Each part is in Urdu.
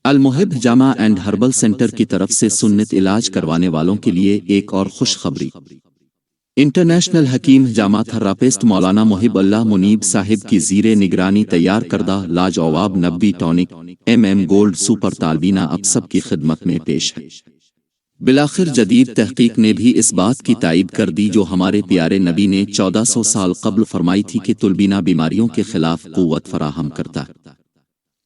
المحب جامع اینڈ ہربل سینٹر کی طرف سے سنت علاج کروانے والوں کے لیے ایک اور خوشخبری۔ انٹرنیشنل حکیم جامع تھراپسٹ مولانا محب اللہ منیب صاحب کی زیر نگرانی تیار کردہ لاجواب نبی ٹونک گولڈ سپر طالبینہ اب سب کی خدمت میں پیش ہے۔ بالآخر جدید تحقیق نے بھی اس بات کی تائید کر دی جو ہمارے پیارے نبی نے 1400 سال قبل فرمائی تھی کہ طلبینہ بیماریوں کے خلاف قوت فراہم کرتا ہے۔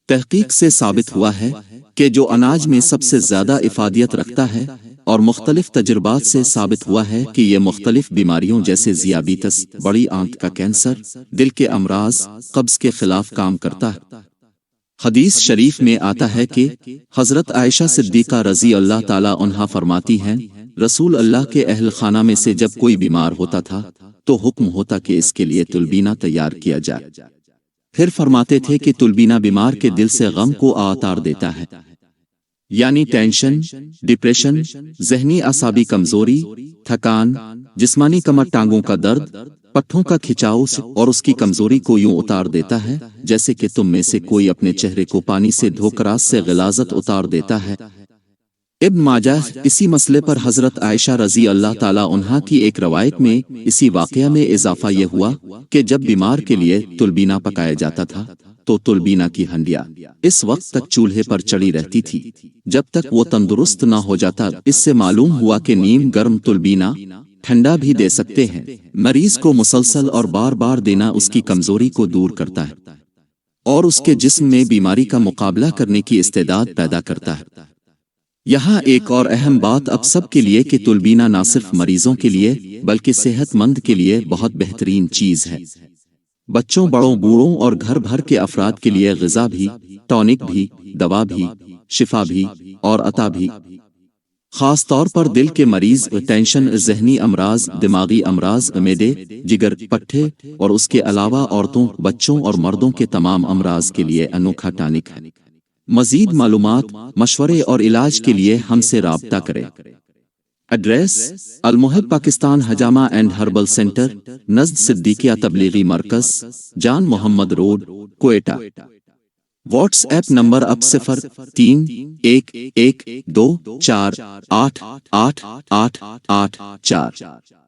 تحقیق سے ثابت ہوا ہے کہ جو اناج میں سب سے زیادہ افادیت رکھتا ہے، اور مختلف تجربات سے ثابت ہوا ہے کہ یہ مختلف بیماریوں جیسے ذیابیطس، بڑی آنت کا کینسر، دل کے امراض، قبض کے خلاف کام کرتا ہے۔ حدیث شریف میں آتا ہے کہ حضرت عائشہ صدیقہ رضی اللہ تعالیٰ عنہا فرماتی ہیں، رسول اللہ کے اہل خانہ میں سے جب کوئی بیمار ہوتا تھا تو حکم ہوتا کہ اس کے لیے طلبینہ تیار کیا جائے۔ پھر فرماتے تھے کہ طلبینہ بیمار کے دل سے غم کو اتار دیتا ہے، یعنی ٹینشن، ڈپریشن، ذہنی اعصابی کمزوری، تھکان، جسمانی کمر ٹانگوں کا درد، پٹھوں کا کھچاؤ اور اس کی کمزوری کو یوں اتار دیتا ہے جیسے کہ تم میں سے کوئی اپنے چہرے کو پانی سے دھو کر آگ سے غلاظت اتار دیتا ہے۔ ابن ماجہ۔ اسی مسئلے پر حضرت عائشہ رضی اللہ تعالیٰ عنہا کی ایک روایت میں اسی واقعہ میں اضافہ یہ ہوا کہ جب بیمار کے لیے طلبینہ پکایا جاتا تھا تو طلبینہ کی ہنڈیاں اس وقت تک چولہے پر چڑھی رہتی تھی جب تک وہ تندرست نہ ہو جاتا۔ اس سے معلوم ہوا کہ نیم گرم طلبینہ ٹھنڈا بھی دے سکتے ہیں۔ مریض کو مسلسل اور بار بار دینا اس کی کمزوری کو دور کرتا ہے اور اس کے جسم میں بیماری کا مقابلہ کرنے کی استعداد پیدا کرتا ہے۔ یہاں ایک اور اہم بات اب سب کے لیے کہ طلبینہ نہ صرف مریضوں کے لیے بلکہ صحت مند کے لیے بہت بہترین چیز ہے۔ بچوں، بڑوں، بوڑھوں اور گھر بھر کے افراد کے لیے غذا بھی، ٹونک بھی، دوا بھی، شفا بھی اور عطا بھی۔ خاص طور پر دل کے مریض، ٹینشن، ذہنی امراض، دماغی امراض، معدے، جگر، پٹھے اور اس کے علاوہ عورتوں، بچوں اور مردوں کے تمام امراض کے لیے انوکھا ٹانک ہے۔ مزید معلومات، مشورے اور علاج کے لیے ہم سے رابطہ کریں۔ ایڈریس: المحب پاکستان حجامہ اینڈ ہربل سینٹر، نزد صدیقیہ تبلیغی مرکز، Jan Muhammad road, Quetta. WhatsApp number اب 031112488884۔